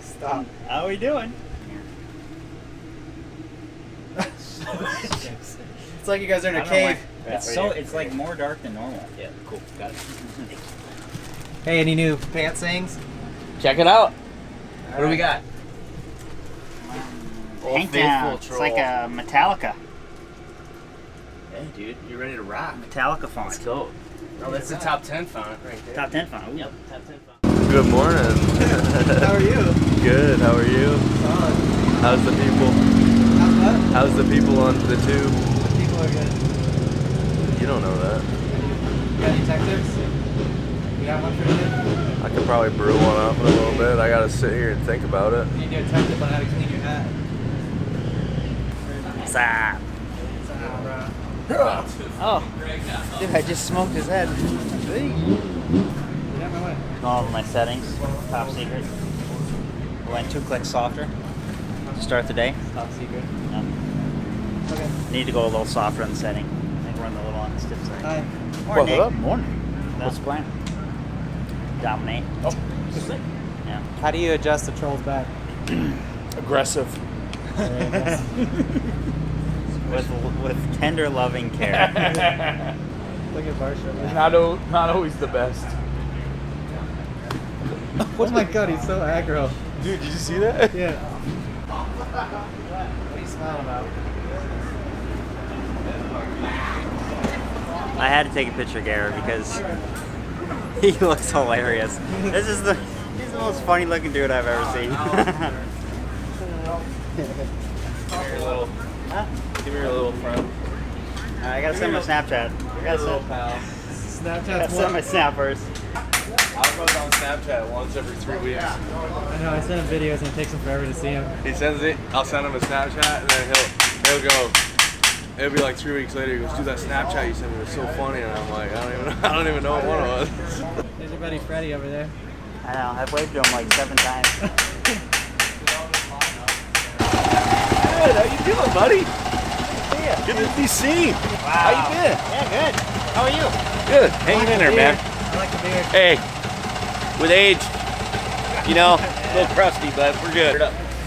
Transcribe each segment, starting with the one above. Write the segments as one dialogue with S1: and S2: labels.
S1: Stop.
S2: How are we doing?
S1: It's like you guys are in a cave.
S2: It's like more dark than normal.
S3: Yeah, cool. Got it.
S1: Hey, any new pants things?
S3: Check it out. What do we got?
S2: Hangtown. It's like a Metallica.
S3: Hey, dude, you ready to rock?
S2: Metallica font.
S3: Let's go. Oh, that's the top 10 font right there.
S2: Top 10 font. Ooh.
S3: Yep, top 10 font.
S4: Good morning.
S1: How are you?
S4: Good, how are you?
S1: Solid.
S4: How's the people?
S1: How's what?
S4: How's the people on the tube?
S1: The people are good.
S4: You don't know that.
S1: Got any tech tips? You got one for me?
S4: I could probably brew one up in a little bit. I gotta sit here and think about it.
S1: You need to do a tech tip on how to clean your hat.
S2: What's up? Oh, dude, I just smoked his head.
S1: Get out my way.
S2: All of my settings, top secret. Went 2 clicks softer to start the day.
S1: Top secret.
S2: Yeah.
S1: Okay.
S2: Need to go a little softer on the setting. I think we're on the little on the stiff side.
S1: Hi.
S2: Morning.
S4: Up?
S2: Morning. What's the plan? Dominate.
S4: Oh,
S2: Yeah.
S1: How do you adjust the troll's back?
S4: aggressive.
S2: With tender, loving care.
S1: Look at Barsha.
S4: Not always the best.
S1: Oh my god, he's so aggro.
S4: Dude, did you see that?
S1: Yeah. What are you smiling about?
S2: I had to take a picture of Garrett because he looks hilarious. He's the most funny looking dude I've ever seen.
S4: Give me your little friend.
S2: I gotta send my Snapchat. I gotta
S1: Snapchat's
S2: send my
S1: more.
S2: snappers.
S4: I'll go on Snapchat once every 3 weeks.
S1: I know, I send him videos and it takes him forever to see him.
S4: He sends it, I'll send him a Snapchat, and then he'll go. It'll be like 3 weeks later. He goes, "Dude, that Snapchat you sent me was so funny," and I'm like, I don't even know what one it was.
S1: There's your buddy Freddie over there.
S2: I know, I've waved to him like 7 times.
S4: Good, how you doing, buddy?
S2: Yeah.
S4: Good to be seen.
S2: Wow.
S4: How you been?
S2: Yeah, good. How are you?
S4: Good. Hanging in there, man.
S1: I like the beard.
S4: Hey, with age, you know, a little crusty, but we're good.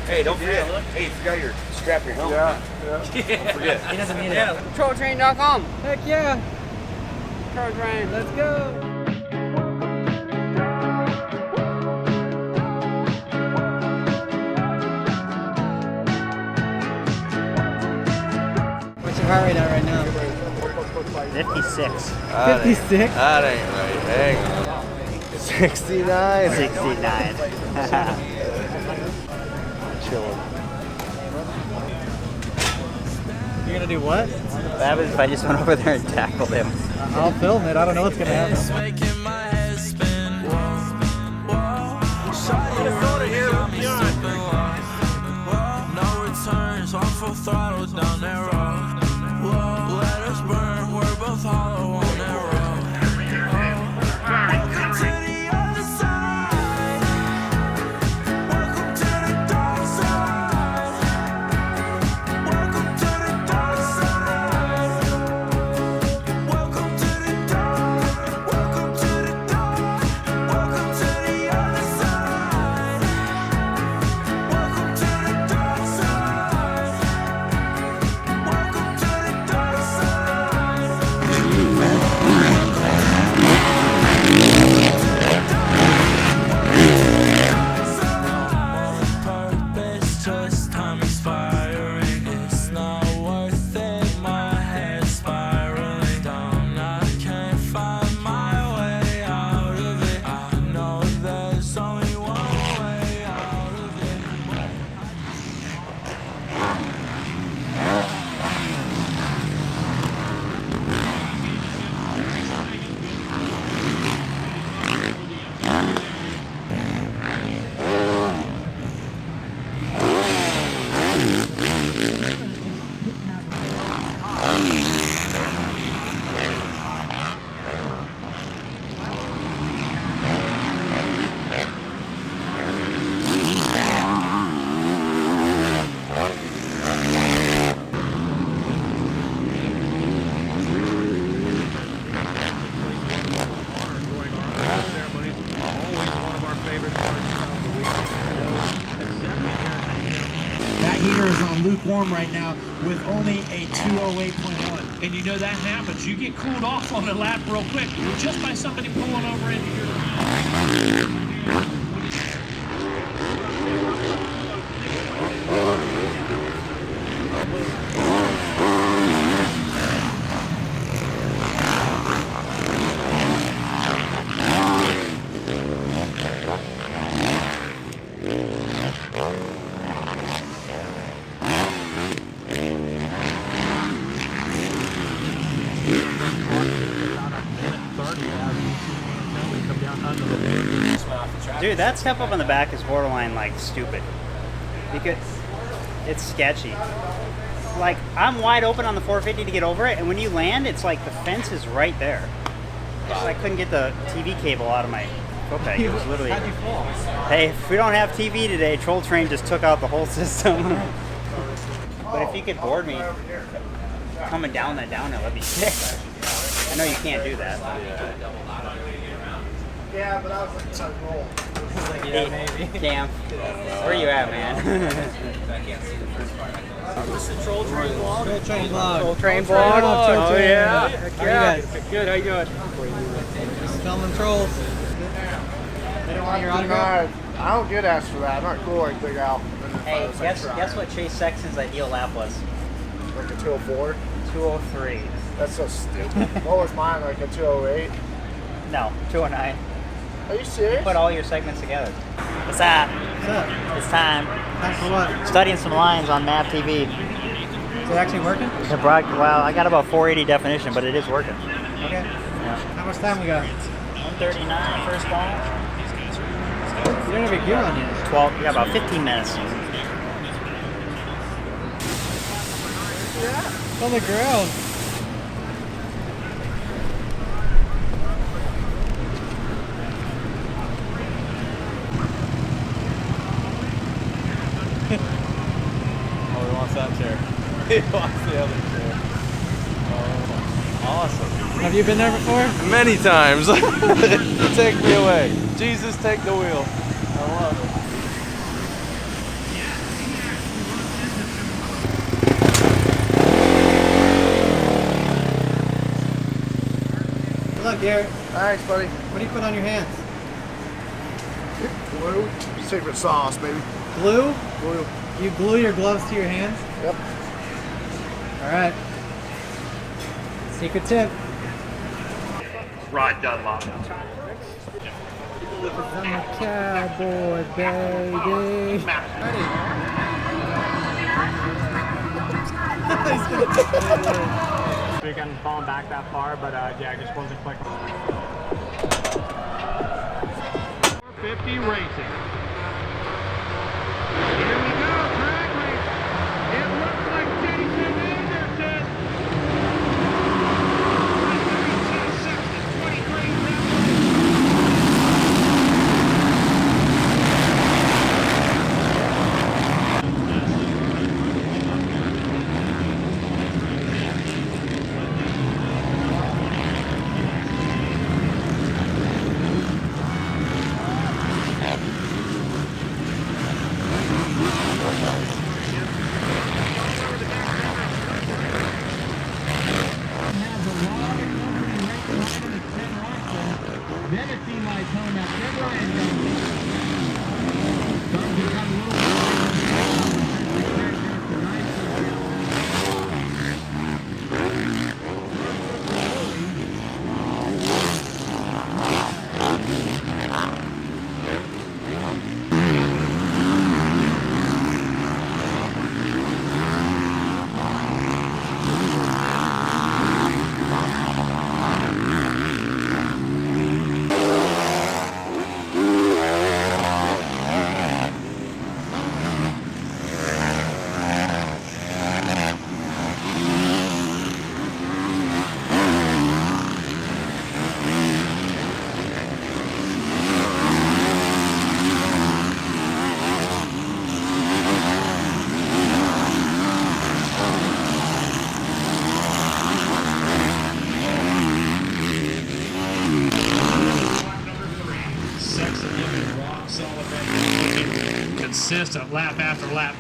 S4: Hey, don't forget. Hey, you forgot your strap your helmet. Yeah. Don't forget.
S1: He doesn't need it.
S3: TrollTrain.com.
S1: Heck yeah.
S3: Troll Train.
S1: Let's go. What's your heart rate at right now?
S2: 56.
S1: 56?
S4: That ain't right. Hang on. 69.
S2: 69.
S4: Chilling.
S1: You're gonna do what?
S2: What happens if I just went over there and tackled him?
S1: I'll film it. I don't know what's gonna happen.
S5: lukewarm right now with only a 208.1. And you know that happens. You get cooled off on a lap real quick just by somebody pulling over into your
S2: Dude, that step up on the back is borderline like stupid. Because it's sketchy. Like, I'm wide open on the 450 to get over it, and when you land, it's like the fence is right there. Just, I couldn't get the TV cable out of my foot peg. It was literally.
S1: How'd you fall?
S2: Hey, if we don't have TV today, Troll Train just took out the whole system. But if you could board me coming down that downhill, that'd be sick. I know you can't do that.
S6: Yeah, but I was like, trying to roll.
S1: Yeah, maybe.
S2: Cam, where you at, man?
S5: This is Troll Train Vlog.
S1: Troll Train Vlog.
S2: Troll Train vlog. Oh yeah.
S1: How you guys? Good. How you doing? Just filming trolls. They don't want your autograph.
S6: I don't get asked for that. I'm not cool like Big Al.
S2: Hey, guess what Chase Sexton's ideal lap was?
S6: Like a 204.
S2: 203.
S6: That's so stupid. What was mine? Like a 208?
S2: No, 209.
S6: Are you serious?
S2: Put all your segments together. What's up?
S1: What's up?
S2: It's time.
S1: Time for what?
S2: Studying some lines on Map TV.
S1: Is it actually working?
S2: Well, I got about 480 definition, but it is working.
S1: Okay.
S2: Yeah.
S1: How much time we got?
S2: 139 first ball.
S1: You don't have your gear on yet.
S2: 12. Yeah, about 15 minutes.
S1: It's on the ground.
S4: Oh, he wants that chair. He wants the other chair. Oh, awesome.
S1: Have you been there before?
S4: Many times. Take me away. Jesus, take the wheel. I love it.
S1: Good luck, Garrett.
S6: Thanks, buddy.
S1: What do you put on your hands?
S6: Blue. Secret sauce, baby.
S1: Glue?
S6: Blue.
S1: You glue your gloves to your hands?
S6: Yep.
S1: All right. Secret tip.
S6: Rod Dunlop.
S1: I'm a cowboy, baby.
S7: We can fall back that far, but yeah, just wasn't quick.
S5: 50 racing. Here we go, drag race. It looks like Jason Anderson. 23 Then it seemed like coming up. Then Ryan comes in. Starting to become a consistent lap after lap.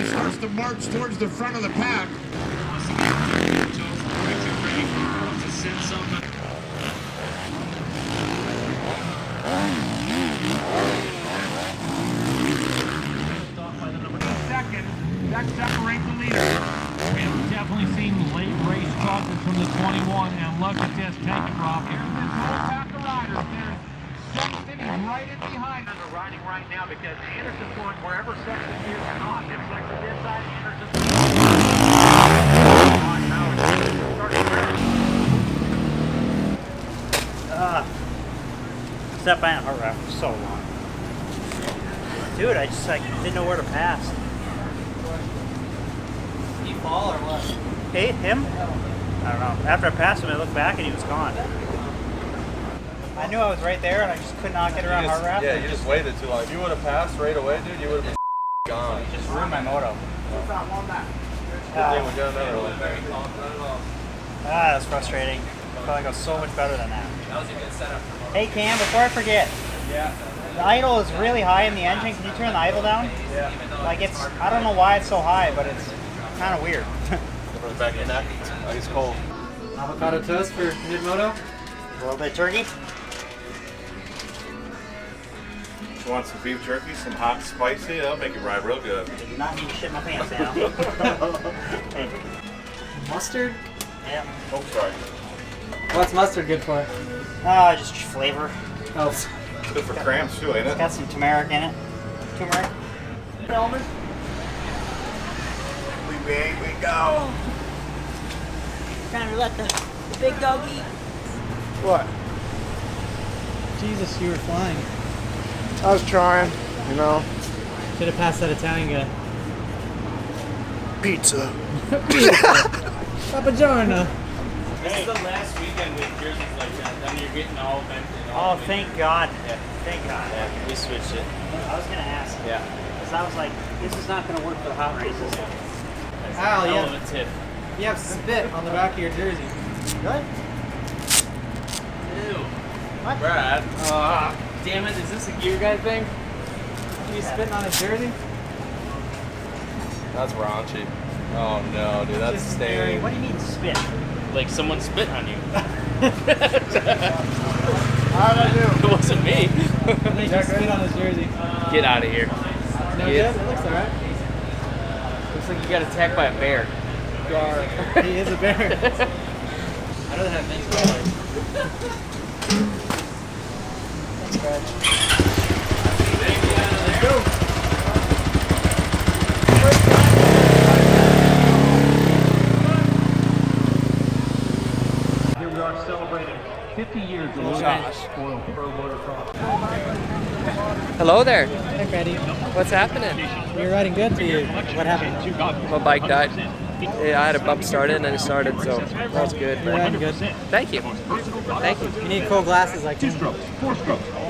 S5: Starts to march towards the front of the pack. Second, that separates the leader. We have definitely seen late race crosses from the 21, and look at this, take it, Rob. Here's this whole pack of riders. There's Sexton right in behind. They're riding right now because Anderson's going wherever Sexton is not. If Sexton is inside, Anderson's
S2: Sat by a heart wrap for so long. Dude, I just like didn't know where to pass.
S1: Did you fall or what?
S2: Hey, him? I don't know. After I passed him, I looked back and he was gone. I knew I was right there and I just could not get around heart wrap.
S4: Yeah, you just waited too long. If you would have passed right away, dude, you would have been gone.
S2: It just ruined my moto.
S4: Yeah, we got another one.
S2: That's frustrating. I felt like I was so much better than that. That was a good setup. Hey Cam, before I forget.
S1: Yeah.
S2: The idle is really high in the engine. Can you turn the idle down?
S1: Yeah.
S2: Like it's, I don't know why it's so high, but it's kind of weird.
S4: Back in that. Ice cold.
S1: Avocado toast for mid-moto.
S2: A little bit of turkey.
S8: You want some beef jerky, some hot spicy? That'll make it ride real good.
S2: I do not need to shit my pants now. Hey.
S1: Mustard?
S2: Yeah.
S8: Oh, sorry.
S1: What's mustard good for?
S2: Just flavor.
S1: Oh.
S8: It's good for cramps too, ain't
S2: It's
S8: it?
S2: got some turmeric in it. Turmeric.
S1: Elmer?
S6: We go.
S9: Trying to let the big dog eat.
S6: What?
S1: Jesus, you were flying.
S6: I was trying, you know.
S1: Should have passed that Italian guy.
S6: Pizza.
S1: Papa Giorno.
S7: This is the last weekend with jerseys like that. Then you're getting all vented.
S2: Oh, thank God. Yeah. Thank God.
S7: Yeah, we switched it.
S2: I was going to ask.
S7: Yeah.
S2: Because I was like, this is not going to work for the hot races.
S1: Al,
S7: Hell of a tip.
S1: You have spit on the back of your jersey.
S2: Good.
S7: Ew.
S2: What?
S7: Brad. Damn it, is this a gear guy thing?
S1: You spitting on his jersey?
S4: That's raunchy. Oh no, dude, that's staying.
S2: What do you mean spit?
S7: Like someone spit on you.
S6: How'd I do?
S7: It wasn't me.
S1: I think you spit on his jersey.
S7: Get out of here.
S1: No
S7: Yeah.
S1: good? It looks alright.
S7: Looks like you got attacked by a bear.
S1: He is a bear.
S7: I don't have things to
S1: Thanks, Brad.
S7: Let's go.
S5: Here we are celebrating 50 years of oil pro motocross.
S10: Hello there.
S1: Hey, Freddie.
S10: What's happening?
S1: You're riding good for you. What happened?
S10: My bike died. Yeah, I had a bump started and then it started, so that was good.
S1: You're riding good.
S10: Thank you. Thank you.
S1: You need cool glasses like him.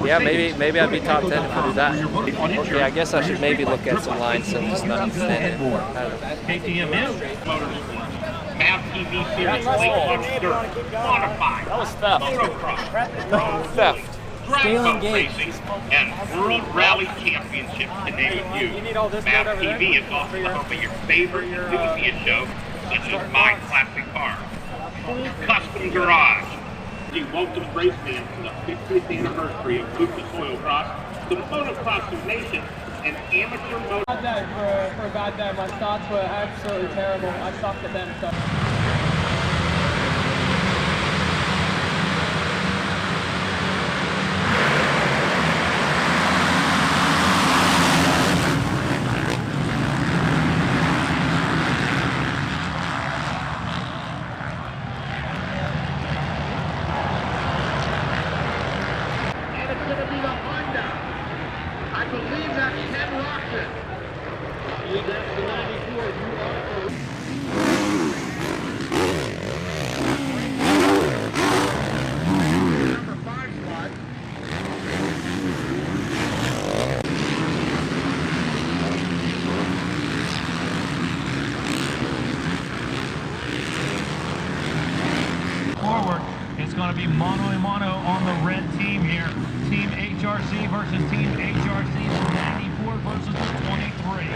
S10: Yeah, maybe I'd be top 10 if I do that. Okay, I guess I should maybe look at some lines and just not stand it. I don't know.
S5: KTM MAV TV Series Lake Dirt, Modified,
S7: That was theft.
S5: Motocross,
S10: Theft.
S5: Drag Racing, and World Rally Championship, to name a few. MAV TV is also the home of your favorite enthusiast shows, such as My Classic Car, Custom Garage, the welcome raceman to the 50th anniversary of Lucas Oil Cross, the Motocross Nation, and amateur motor.
S11: For a bad day, my thoughts were absolutely terrible. I sucked at them. So.
S5: And it's going to be the Honda. I believe that's Ken Roxon. That's the 94 number 5 slot.
S12: mano-a-mano on the red team here. Team HRC versus Team HRC, the 94 versus the 23.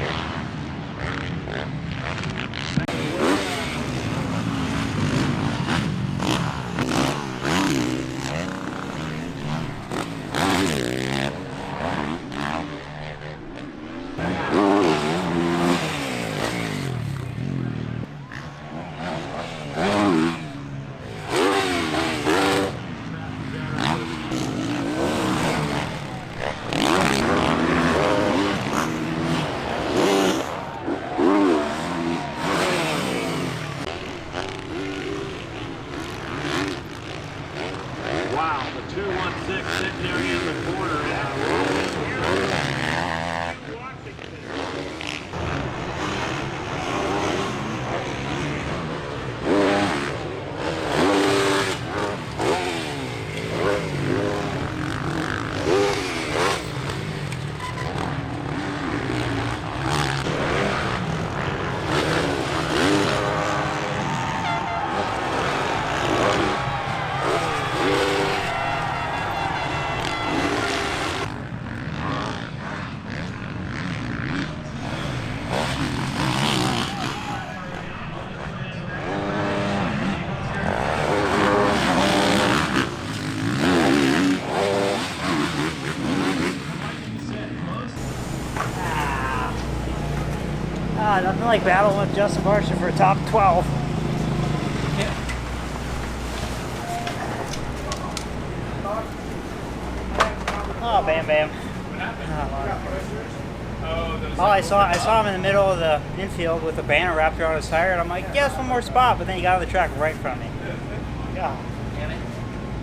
S12: Wow, the 216 sitting there in the corner.
S2: Nothing like battling with Justin Barsha for a top 12. Oh, Bam Bam. Oh, I saw him in the middle of the infield with a banner wrapped around his tire, and I'm like, yes, one more spot, but then he got on the track right in front of me. Yeah.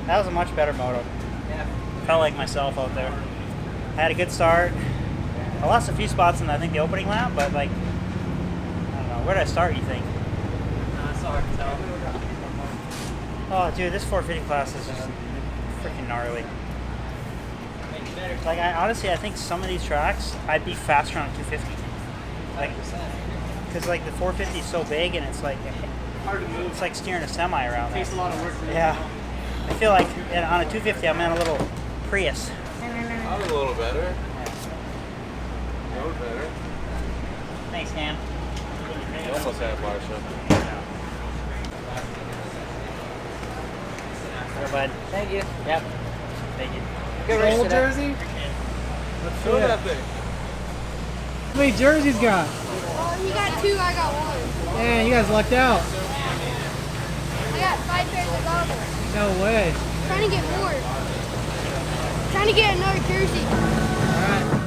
S2: That was a much better moto. Felt like myself out there. I had a good start. I lost a few spots in, I think, the opening lap, but like, I don't know. Where did I start, you think?
S1: It's hard to tell.
S2: Oh, dude, this 450 class is just freaking gnarly. Like, honestly, I think some of these tracks, I'd be faster on 250. Like, because like the 450 is so big, and it's like it's like steering a semi around.
S1: Takes a lot of work for
S2: Yeah. I feel like on a 250, I'm in a little Prius.
S4: I was a little better. A little better.
S2: Thanks, Dan.
S4: You almost had Barsha.
S2: Here, bud.
S1: Thank you.
S2: Yep. Thank you.
S1: Good race today. Jersey?
S4: Let's do that thing.
S1: How many jerseys got?
S13: You got 2, I got 1.
S1: Man, you guys lucked out.
S13: I got 5 pairs of goggles.
S1: No way.
S13: Trying to get more. Trying to get another jersey.
S1: All right.